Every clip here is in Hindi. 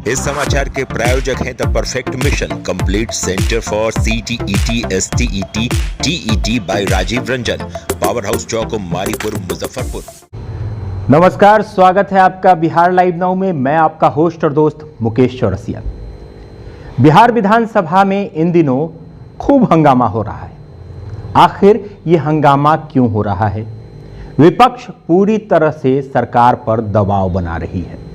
इस समाचार के प्रायोजक हैं the perfect mission complete centre for CTET STET TET by Rajiv Ranjan, power house Chowk, Maripur, Muzaffarpur. नमस्कार, स्वागत है आपका बिहार लाइव नाउ में। मैं आपका होस्ट और दोस्त मुकेश चौरसिया। बिहार विधानसभा में इन दिनों खूब हंगामा हो रहा है। आखिर ये हंगामा क्यों हो रहा है? विपक्ष पूरी तरह से सरकार पर दबाव बना रही है।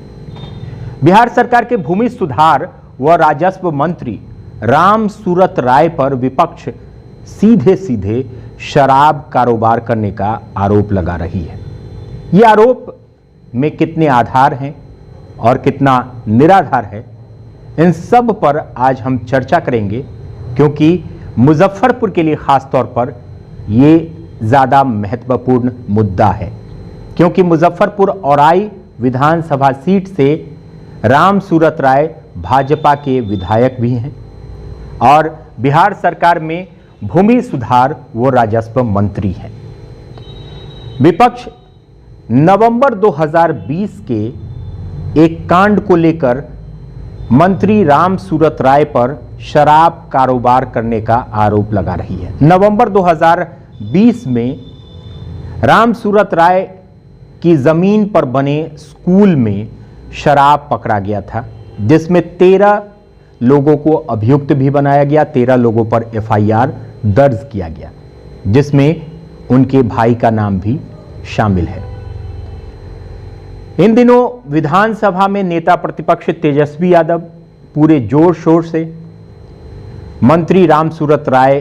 बिहार सरकार के भूमि सुधार व राजस्व मंत्री राम सूरत राय पर विपक्ष सीधे सीधे शराब कारोबार करने का आरोप लगा रही है। ये आरोप में कितने आधार हैं और कितना निराधार है, इन सब पर आज हम चर्चा करेंगे, क्योंकि मुजफ्फरपुर के लिए खास तौर पर ये ज़्यादा महत्वपूर्ण मुद्दा है, क्योंकि मुजफ्फरपुर औराई विधानसभा सीट से राम सूरत राय भाजपा के विधायक भी हैं और बिहार सरकार में भूमि सुधार व राजस्व मंत्री हैं। विपक्ष नवंबर 2020 के एक कांड को लेकर मंत्री राम सूरत राय पर शराब कारोबार करने का आरोप लगा रही है। नवंबर 2020 में राम सूरत राय की जमीन पर बने स्कूल में शराब पकड़ा गया था, जिसमें 13 लोगों को अभियुक्त भी बनाया गया, 13 लोगों पर FIR दर्ज किया गया, जिसमें उनके भाई का नाम भी शामिल है। इन दिनों विधानसभा में नेता प्रतिपक्ष तेजस्वी यादव पूरे जोर शोर से मंत्री राम सूरत राय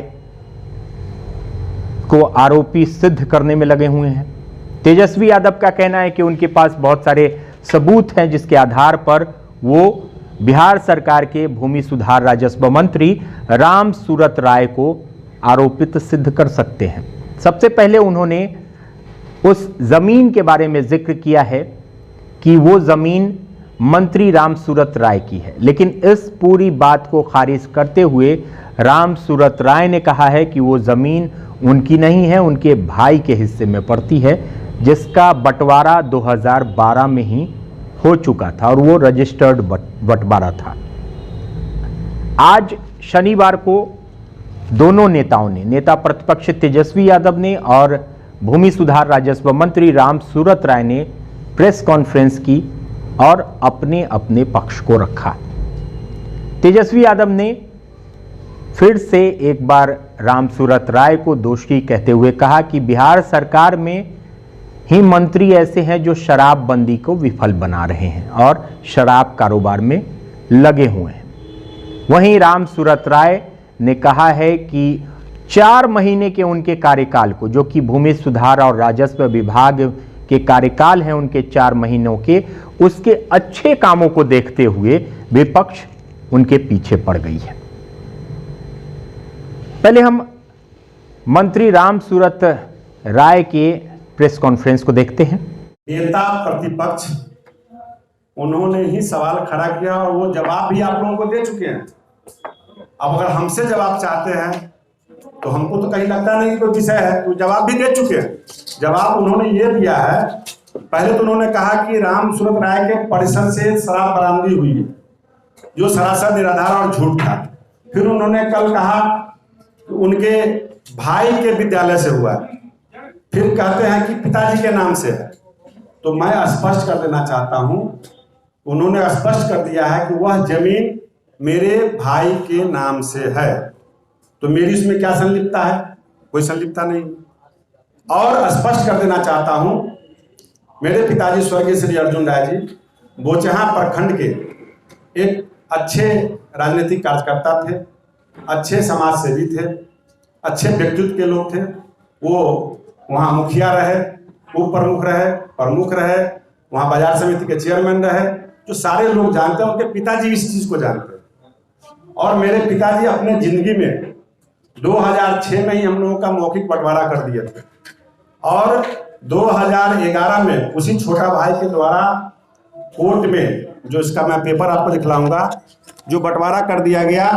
को आरोपी सिद्ध करने में लगे हुए हैं। तेजस्वी यादव का कहना है कि उनके पास बहुत सारे सबूत हैं जिसके आधार पर वो बिहार सरकार के भूमि सुधार राजस्व मंत्री राम सूरत राय को आरोपित सिद्ध कर सकते हैं। सबसे पहले उन्होंने उस जमीन के बारे में जिक्र किया है कि वो जमीन मंत्री राम सूरत राय की है, लेकिन इस पूरी बात को खारिज करते हुए राम सूरत राय ने कहा है कि वो जमीन उनकी नहीं है, उनके भाई के हिस्से में पड़ती है, जिसका बंटवारा 2012 में ही हो चुका था और वो रजिस्टर्ड बंटवारा था। आज शनिवार को दोनों नेताओं ने, नेता प्रतिपक्ष तेजस्वी यादव ने और भूमि सुधार राजस्व मंत्री राम सूरत राय ने प्रेस कॉन्फ्रेंस की और अपने अपने पक्ष को रखा। तेजस्वी यादव ने फिर से एक बार राम सूरत राय को दोषी कहते हुए कहा कि बिहार सरकार में ही मंत्री ऐसे हैं जो शराबबंदी को विफल बना रहे हैं और शराब कारोबार में लगे हुए हैं। वहीं राम सूरत राय ने कहा है कि 4 महीने के उनके कार्यकाल को, जो कि भूमि सुधार और राजस्व विभाग के कार्यकाल हैं उनके 4 महीनों के, उसके अच्छे कामों को देखते हुए विपक्ष उनके पीछे पड़ गई है। पहले हम मंत्री राम सूरत राय के प्रेस कॉन्फ्रेंस को देखते हैं। नेता प्रतिपक्ष उन्होंने ही सवाल खड़ा किया और वो जवाब भी आप लोगों को दे चुके हैं। अब अगर हमसे जवाब चाहते हैं तो हमको तो कहीं लगता नहीं कोई विषय है, तो जवाब भी दे चुके हैं। जवाब उन्होंने ये दिया है, पहले तो उन्होंने कहा कि राम सूरत राय के परिसर से शराब बरामदी हुई है, जो सरासर निराधार और झूठ था। फिर उन्होंने कल कहा कि उनके भाई के विद्यालय से हुआ, फिर कहते हैं कि पिताजी के नाम से है। तो मैं स्पष्ट कर देना चाहता हूं, उन्होंने स्पष्ट कर दिया है कि वह जमीन मेरे भाई के नाम से है, तो मेरी इसमें क्या संलिप्तता है? कोई संलिप्तता नहीं। और स्पष्ट कर देना चाहता हूं, मेरे पिताजी स्वर्गीय श्री अर्जुन राय जी बोचहां प्रखंड के एक अच्छे राजनीतिक कार्यकर्ता थे, अच्छे समाज सेवी थे, अच्छे व्यक्तित्व के लोग थे। वो वहाँ मुखिया रहे, उप प्रमुख रहे, वहाँ बाजार समिति के चेयरमैन रहे, जो सारे लोग जानते हैं। उनके पिताजी इस चीज को जानते हैं। और मेरे पिताजी अपने जिंदगी में 2006 में ही हम लोगों का मौखिक बंटवारा कर दिए थे और 2011 में उसी छोटा भाई के द्वारा कोर्ट में, जो इसका मैं पेपर आपको दिखलाऊंगा, जो बंटवारा कर दिया गया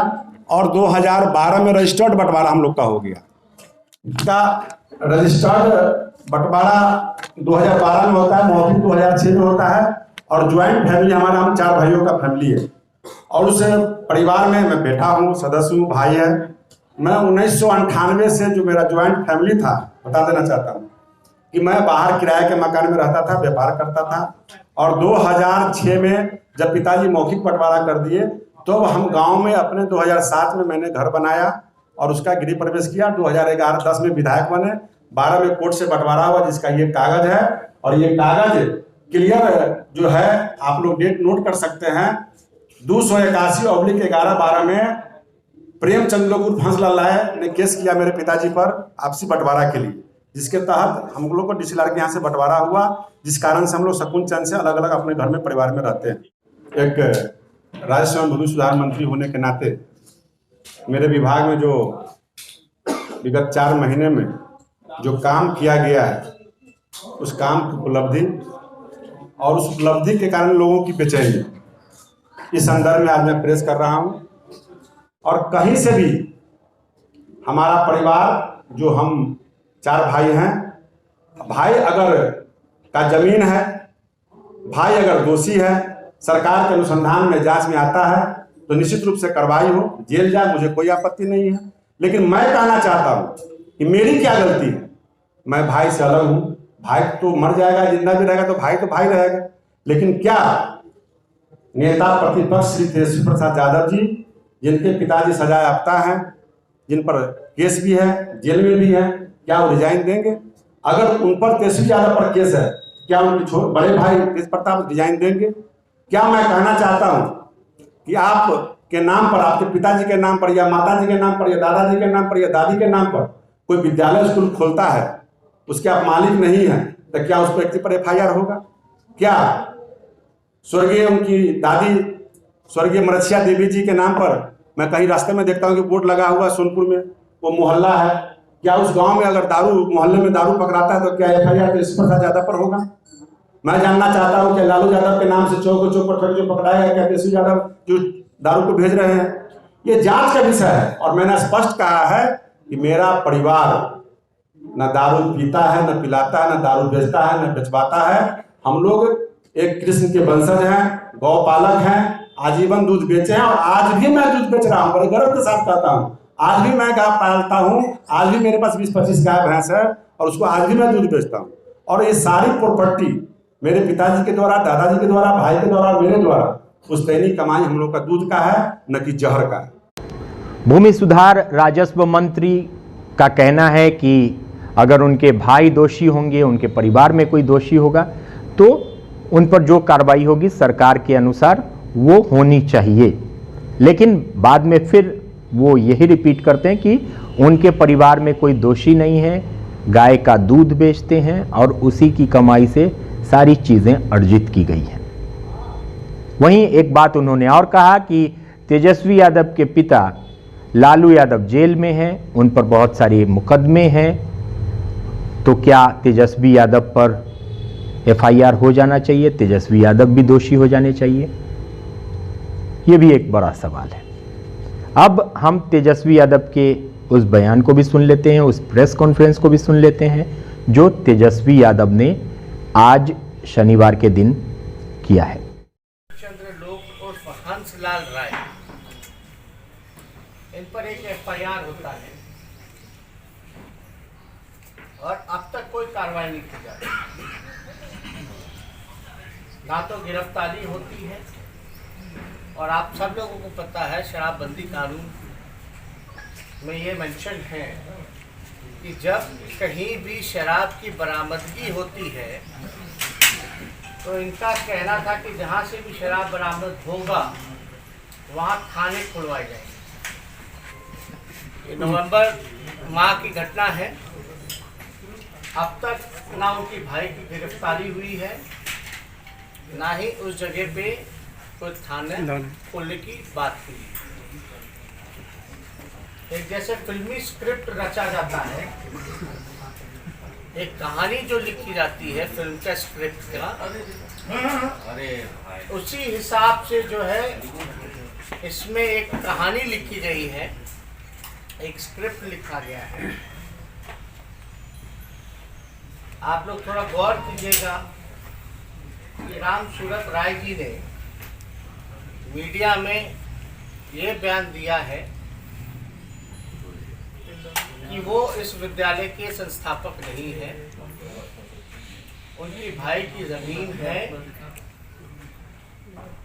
और 2012 में रजिस्टर्ड बंटवारा हम लोग का हो गया। इसका रजिस्टर्ड बंटवारा 2012 में होता है, मौखिक 2006 में होता है और ज्वाइंट फैमिली हमारा, हम 4 भाइयों का फैमिली है। और उस परिवार में मैं बेटा हूँ, सदस्य हूँ, भाई है। मैं 1998 से जो मेरा ज्वाइंट फैमिली था, बता देना चाहता हूँ कि मैं बाहर किराए के मकान में रहता था, व्यापार करता था। और 2006 में जब पिताजी मौखिक बंटवारा कर दिए तो हम गांव में अपने 2007 में मैंने घर बनाया और उसका गृह प्रवेश किया। 2011-10 में विधायक बने, 12 में कोर्ट से बंटवारा हुआ, जिसका ये कागज है। और ये कागज क्लियर जो है, आप लोग डेट नोट कर सकते हैं, 281/11/12 में प्रेमचंद लोग उर्फ हंसलाल राय ने केस किया मेरे पिताजी पर आपसी बंटवारा के लिए, जिसके तहत हम लोग को डीसीएलआर के यहाँ से बंटवारा हुआ, जिस कारण से हम लोग शकुन चंद से अलग अलग अपने घर में परिवार में रहते हैं। एक राजस्व एवं भूमि सुधार मंत्री होने के नाते मेरे विभाग में जो विगत 4 महीने में जो काम किया गया है, उस काम की उपलब्धि और उस उपलब्धि के कारण लोगों की बेचैनी, इस संदर्भ में आज मैं प्रेस कर रहा हूं। और कहीं से भी हमारा परिवार, जो हम 4 भाई हैं, भाई अगर का जमीन है, भाई अगर दोषी है, सरकार के अनुसंधान में जांच में आता है तो निश्चित रूप से कार्रवाई हो, जेल जाए, मुझे कोई आपत्ति नहीं है। लेकिन मैं कहना चाहता हूं कि मेरी क्या गलती है, मैं भाई से अलग हूं। भाई तो मर जाएगा, जिंदा भी रहेगा तो भाई रहेगा। लेकिन क्या नेता प्रतिपक्ष श्री तेजस्वी प्रसाद यादव जी, जिनके पिताजी सजा याफ्ता हैं, जिन पर केस भी है, जेल में भी है, क्या वो रिजाइन देंगे? अगर उन पर तेजस्वी यादव पर केस है, क्या उनके बड़े भाई तेज प्रताप रिजाइन देंगे? क्या मैं कहना चाहता हूं कि आप के नाम पर, आपके पिताजी के नाम पर या माताजी के नाम पर या दादाजी के नाम पर या दादी के नाम पर कोई विद्यालय स्कूल खोलता है, उसके आप मालिक नहीं हैं, तो क्या उस व्यक्ति पर FIR होगा? क्या स्वर्गीय उनकी दादी स्वर्गीय मरछिया देवी जी के नाम पर मैं कहीं रास्ते में देखता हूं कि बोर्ड लगा हुआ सोनपुर में, वो मोहल्ला है, क्या उस गांव में अगर मोहल्ले में दारू पकड़ाता है तो क्या FIR तेजस्वी प्रसाद यादव पर होगा? मैं जानना चाहता हूं कि लालू यादव के नाम से चौक पर जो पकड़ाया है, क्या तेजस्वी यादव जो दारू को भेज रहे हैं? ये जांच का विषय है। और मैंने स्पष्ट कहा है कि मेरा परिवार न दारू पीता है, न पिलाता है, न दारू बेचता है, न बेचवाता है। हम लोग एक कृष्ण के वंशज हैं, गौपालक हैं, आजीवन दूध बेचे हैं। और आज भी मैं दूध बेच रहा हूँ, बड़े गर्व के साथ कहता हूँ। आज भी मैं गाय पालता हूँ, आज भी मेरे पास 20-25 गाय भैंस है और उसको आज भी मैं दूध बेचता हूँ। और ये सारी प्रॉपर्टी मेरे पिताजी के द्वारा, दादाजी के द्वारा, भाई के द्वारा, मेरे द्वारा पुश्तैनी कमाई हम लोग का दूध का है, न कि जहर का है। भूमि सुधार राजस्व मंत्री का कहना है कि अगर उनके भाई दोषी होंगे, उनके परिवार में कोई दोषी होगा, तो उन पर जो कार्रवाई होगी सरकार के अनुसार वो होनी चाहिए। लेकिन बाद में फिर वो यही रिपीट करते हैं कि उनके परिवार में कोई दोषी नहीं है, गाय का दूध बेचते हैं और उसी की कमाई से सारी चीज़ें अर्जित की गई हैं। वहीं एक बात उन्होंने और कहा कि तेजस्वी यादव के पिता लालू यादव जेल में हैं, उन पर बहुत सारे मुकदमे हैं, तो क्या तेजस्वी यादव पर FIR हो जाना चाहिए? तेजस्वी यादव भी दोषी हो जाने चाहिए? ये भी एक बड़ा सवाल है। अब हम तेजस्वी यादव के उस बयान को भी सुन लेते हैं, उस प्रेस कॉन्फ्रेंस को भी सुन लेते हैं जो तेजस्वी यादव ने आज शनिवार के दिन किया है। चंद्र लोक और हंसलाल राय, इन पर एक FIR होता है और अब तक कोई कार्रवाई नहीं की जाती, ना तो गिरफ्तारी होती है। और आप सब लोगों को पता है शराबबंदी कानून में ये मेंशन है कि जब कहीं भी शराब की बरामदगी होती है तो इनका कहना था कि जहाँ से भी शराब बरामद होगा वहाँ थाने खुलवाए जाएंगे। ये नवंबर माह की घटना है। अब तक ना उनकी भाई की गिरफ्तारी हुई है, ना ही उस जगह पे कोई थाने खोलने की बात हुई। एक जैसे फिल्मी स्क्रिप्ट रचा जाता है, एक कहानी जो लिखी जाती है फिल्म का स्क्रिप्ट का, उसी हिसाब से जो है इसमें एक कहानी लिखी गई है, एक स्क्रिप्ट लिखा गया है। आप लोग थोड़ा गौर कीजिएगा कि राम सूरत राय जी ने मीडिया में ये बयान दिया है कि वो इस विद्यालय के संस्थापक नहीं है, उनकी भाई की जमीन है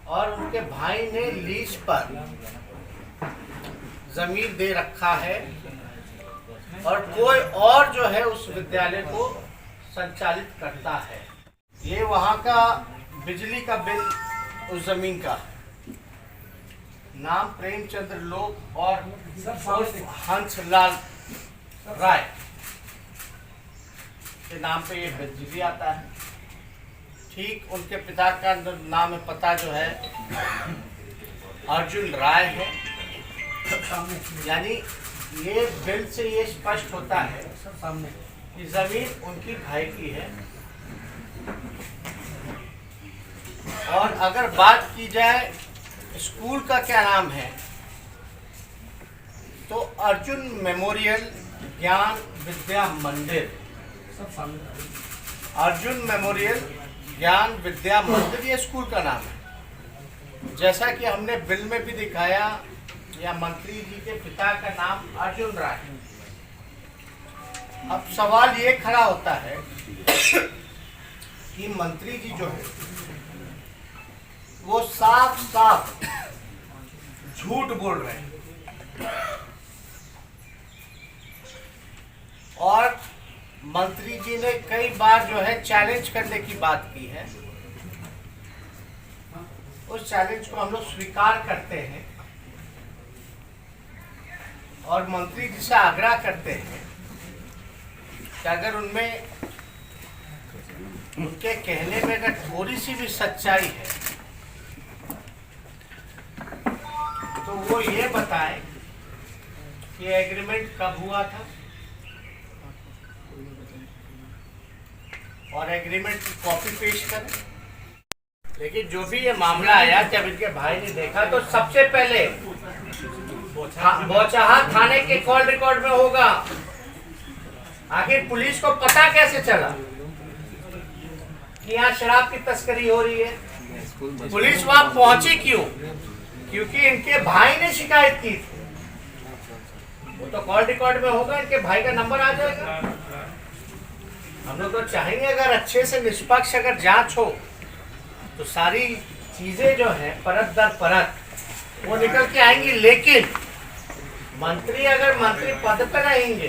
और उनके भाई ने लीज पर जमीन दे रखा है और कोई और जो है उस विद्यालय को संचालित करता है। ये वहाँ का बिजली का बिल उस जमीन का नाम प्रेमचंद्र लोक और हंसलाल राय के नाम पे ये बिजली आता है। ठीक उनके पिता का नाम पता जो है अर्जुन राय है। यानी ये बिल से ये स्पष्ट होता है कि जमीन उनकी भाई की है। और अगर बात की जाए स्कूल का क्या नाम है, तो अर्जुन मेमोरियल ज्ञान विद्या मंदिर, अर्जुन मेमोरियल ज्ञान विद्या मंदिर ये स्कूल का नाम है। जैसा कि हमने बिल में भी दिखाया, या मंत्री जी के पिता का नाम अर्जुन राय। अब सवाल ये खड़ा होता है कि मंत्री जी जो है वो साफ साफ झूठ बोल रहे हैं और मंत्री जी ने कई बार जो है चैलेंज करने की बात की है। उस चैलेंज को हम लोग स्वीकार करते हैं और मंत्री जी से आग्रह करते हैं कि अगर उनमें उनके कहने में अगर थोड़ी सी भी सच्चाई है तो वो ये बताएं कि एग्रीमेंट कब हुआ था और एग्रीमेंट की कॉपी पेश करें। लेकिन जो भी ये मामला आया, जब इनके भाई ने देखा तो सबसे पहले बौचाहा थाने के कॉल रिकॉर्ड में होगा। आखिर पुलिस को पता कैसे चला कि यहाँ शराब की तस्करी हो रही है? पुलिस वहां पहुंची क्यों? क्योंकि इनके भाई ने शिकायत की थी। वो तो कॉल रिकॉर्ड में होगा, इनके भाई का नंबर आ जाएगा। हम लोग तो चाहेंगे अगर अच्छे से निष्पक्ष अगर जांच हो तो सारी चीजें जो है परत दर परत वो निकल के आएंगी। लेकिन मंत्री अगर मंत्री पद पर रहेंगे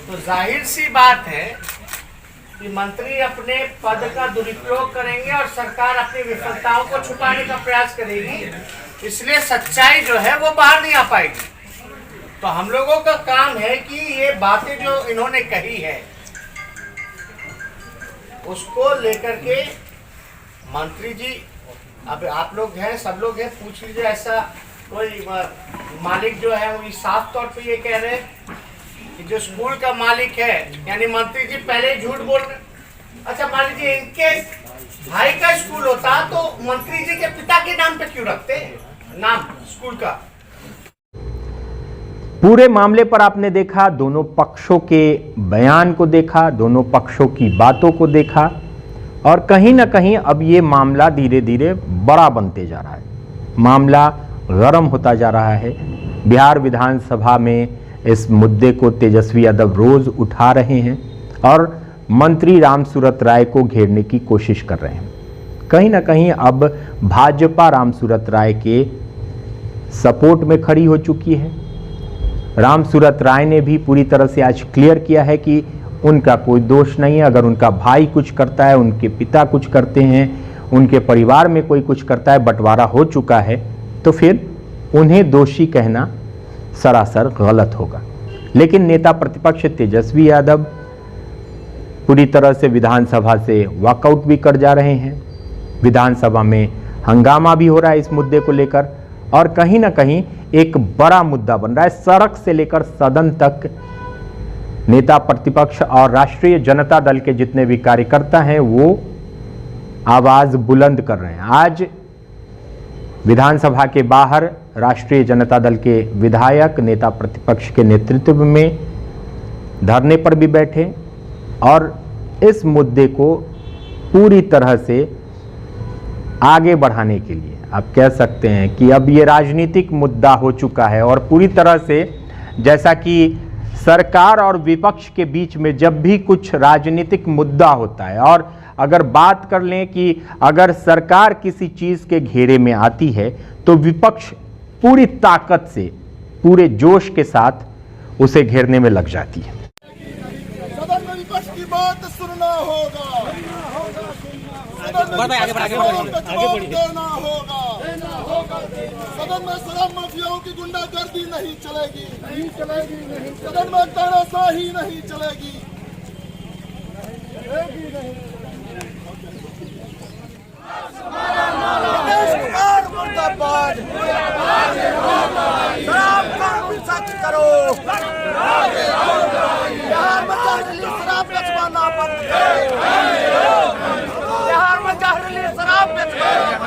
तो जाहिर सी बात है कि मंत्री अपने पद का दुरुपयोग करेंगे और सरकार अपनी विफलताओं को छुपाने का प्रयास करेगी। इसलिए सच्चाई जो है वो बाहर नहीं आ पाएगी। तो हम लोगों का काम है कि ये बातें जो इन्होंने कही है उसको लेकर के मंत्री जी, अब आप लोग हैं, सब लोग हैं, पूछ लीजिए। ऐसा कोई मालिक जो है वो साफ तौर पे ये कह रहे हैं कि जो स्कूल का मालिक है यानी मंत्री जी पहले झूठ बोल रहे। अच्छा मान लीजिए इनके भाई का स्कूल होता तो मंत्री जी के पिता के नाम पे क्यों रखते नाम स्कूल का? पूरे मामले पर आपने देखा, दोनों पक्षों के बयान को देखा, दोनों पक्षों की बातों को देखा और कहीं ना कहीं अब ये मामला धीरे धीरे बड़ा बनते जा रहा है, मामला गर्म होता जा रहा है। बिहार विधानसभा में इस मुद्दे को तेजस्वी यादव रोज उठा रहे हैं और मंत्री रामसूरत राय को घेरने की कोशिश कर रहे हैं। कहीं ना कहीं अब भाजपा रामसूरत राय के सपोर्ट में खड़ी हो चुकी है। रामसूरत राय ने भी पूरी तरह से आज क्लियर किया है कि उनका कोई दोष नहीं है। अगर उनका भाई कुछ करता है, उनके पिता कुछ करते हैं, उनके परिवार में कोई कुछ करता है, बंटवारा हो चुका है, तो फिर उन्हें दोषी कहना सरासर गलत होगा। लेकिन नेता प्रतिपक्ष तेजस्वी यादव पूरी तरह से विधानसभा से वॉकआउट भी कर जा रहे हैं। विधानसभा में हंगामा भी हो रहा है इस मुद्दे को लेकर और कहीं ना कहीं एक बड़ा मुद्दा बन रहा है। सड़क से लेकर सदन तक नेता प्रतिपक्ष और राष्ट्रीय जनता दल के जितने भी कार्यकर्ता हैं वो आवाज बुलंद कर रहे हैं। आज विधानसभा के बाहर राष्ट्रीय जनता दल के विधायक नेता प्रतिपक्ष के नेतृत्व में धरने पर भी बैठे और इस मुद्दे को पूरी तरह से आगे बढ़ाने के लिए, आप कह सकते हैं कि अब ये राजनीतिक मुद्दा हो चुका है और पूरी तरह से जैसा कि सरकार और विपक्ष के बीच में जब भी कुछ राजनीतिक मुद्दा होता है और अगर बात कर लें कि अगर सरकार किसी चीज़ के घेरे में आती है तो विपक्ष पूरी ताकत से पूरे जोश के साथ उसे घेरने में लग जाती है। सदन में विपक्ष की बात सुनना होगा, सदन में जवाब देना होगा, सदन में शराब माफियाओं की गुंडागर्दी नहीं चलेगी, सदन में तानाशाही नहीं चलेगी। नीतीश कुमार मुर्दाबाद, शराब कानून सख्त करो, बिहार में जहरीली शराब बेचवाना बंद करो, बिहार में जहरीली शराब बेचवाना,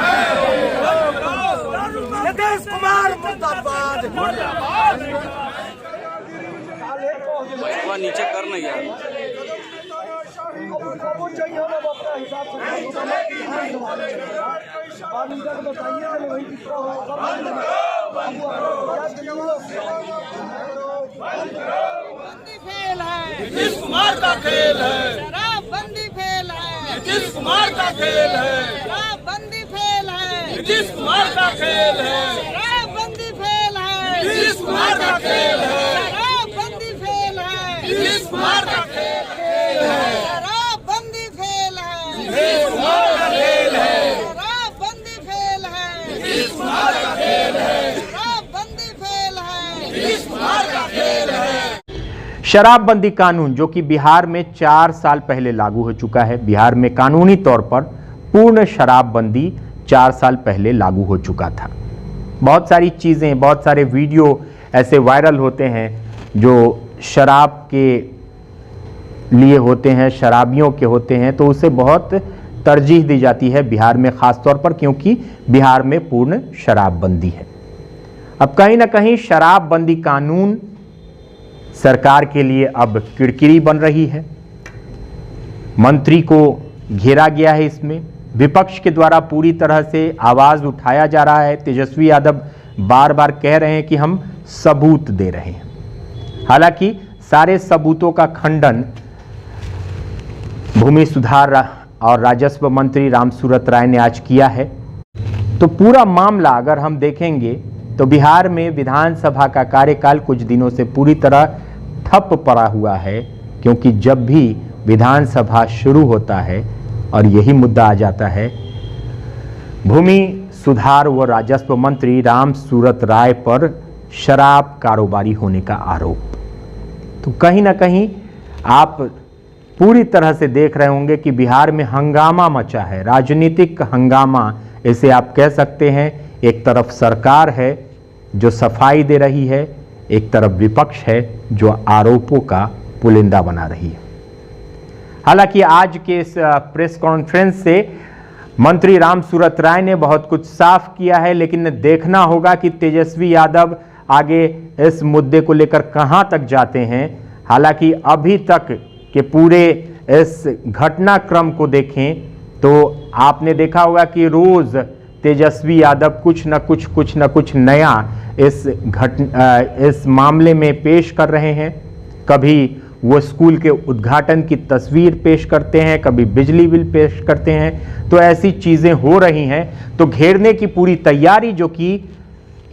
नीतीश कुमार मुर्दाबाद। नीचे करना यार फेल है, नीतीश कुमार का खेल है, शराबबंदी फेल है, नीतीश कुमार का खेल है, शराबबंदी फेल है, नीतीश कुमार का खेल है, शराबबंदी फेल है, नीतीश कुमार का खेल है, शराबबंदी फेल है, नीतीश कुमार का खेल है, शराबबंदी फेल है, नीतीश कुमार का खेल है, शराबबंदी फेल है, नीतीश कुमार का खेल है, शराबबंदी फेल है, नीतीश कुमार का खेल है। शराबबंदी कानून जो कि बिहार में 4 साल पहले लागू हो चुका है। बिहार में कानूनी तौर पर पूर्ण शराबबंदी 4 साल पहले लागू हो चुका था। बहुत सारी चीज़ें, बहुत सारे वीडियो ऐसे वायरल होते हैं जो शराब के लिए होते हैं, शराबियों के होते हैं, तो उसे बहुत तरजीह दी जाती है बिहार में ख़ास तौर पर, क्योंकि बिहार में पूर्ण शराबबंदी है। अब कहीं ना कहीं शराबबंदी कानून सरकार के लिए अब किरकिरी बन रही है। मंत्री को घेरा गया है, इसमें विपक्ष के द्वारा पूरी तरह से आवाज़ उठाया जा रहा है। तेजस्वी यादव बार बार कह रहे हैं कि हम सबूत दे रहे हैं। हालांकि सारे सबूतों का खंडन भूमि सुधार और राजस्व मंत्री रामसूरत राय ने आज किया है। तो पूरा मामला अगर हम देखेंगे तो बिहार में विधानसभा का कार्यकाल कुछ दिनों से पूरी तरह ठप पड़ा हुआ है, क्योंकि जब भी विधानसभा शुरू होता है और यही मुद्दा आ जाता है, भूमि सुधार व राजस्व मंत्री रामसूरत राय पर शराब कारोबारी होने का आरोप। तो कहीं ना कहीं आप पूरी तरह से देख रहे होंगे कि बिहार में हंगामा मचा है, राजनीतिक हंगामा इसे आप कह सकते हैं। एक तरफ सरकार है जो सफाई दे रही है, एक तरफ विपक्ष है जो आरोपों का पुलिंदा बना रही है। हालांकि आज के इस प्रेस कॉन्फ्रेंस से मंत्री रामसूरत राय ने बहुत कुछ साफ किया है, लेकिन देखना होगा कि तेजस्वी यादव आगे इस मुद्दे को लेकर कहां तक जाते हैं। हालांकि अभी तक के पूरे इस घटनाक्रम को देखें तो आपने देखा होगा कि रोज तेजस्वी यादव कुछ न कुछ नया इस मामले में पेश कर रहे हैं। कभी वो स्कूल के उद्घाटन की तस्वीर पेश करते हैं, कभी बिजली बिल पेश करते हैं। तो ऐसी चीज़ें हो रही हैं। तो घेरने की पूरी तैयारी, जो कि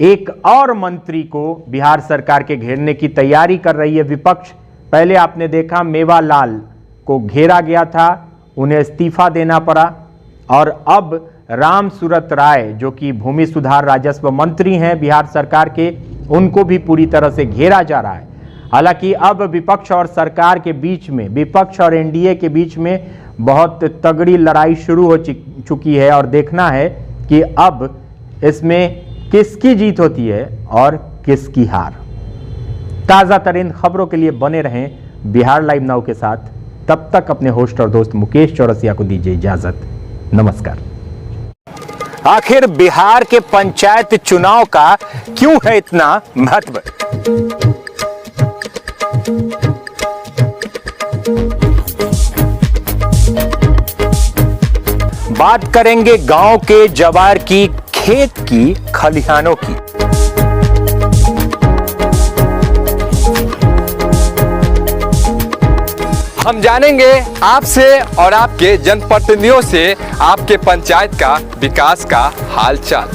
एक और मंत्री को बिहार सरकार के घेरने की तैयारी कर रही है विपक्ष। पहले आपने देखा मेवालाल को घेरा गया था, उन्हें इस्तीफा देना पड़ा, और अब रामसूरत राय जो कि भूमि सुधार राजस्व मंत्री हैं बिहार सरकार के, उनको भी पूरी तरह से घेरा जा रहा है। हालांकि अब विपक्ष और सरकार के बीच में, विपक्ष और एनडीए के बीच में बहुत तगड़ी लड़ाई शुरू हो चुकी है, और देखना है कि अब इसमें किसकी जीत होती है और किसकी हार। ताज़ा तरीन खबरों के लिए बने रहें बिहार लाइव नाउ के साथ। तब तक अपने होस्ट और दोस्त मुकेश चौरसिया को दीजिए इजाजत। नमस्कार। आखिर बिहार के पंचायत चुनाव का क्यों है इतना महत्व? बात करेंगे गांव के जवार की खेत की, खलिहानों की। हम जानेंगे आपसे और आपके जनप्रतिनिधियों से आपके पंचायत का विकास का हालचाल।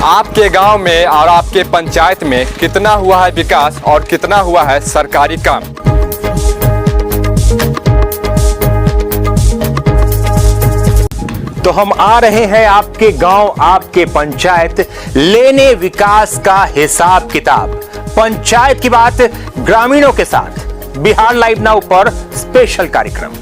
आपके गांव में और आपके पंचायत में कितना हुआ है विकास और कितना हुआ है सरकारी काम। तो हम आ रहे हैं आपके गांव, आपके पंचायत, लेने विकास का हिसाब किताब। पंचायत की बात ग्रामीणों के साथ बिहार लाइव नाउ पर स्पेशल कार्यक्रम।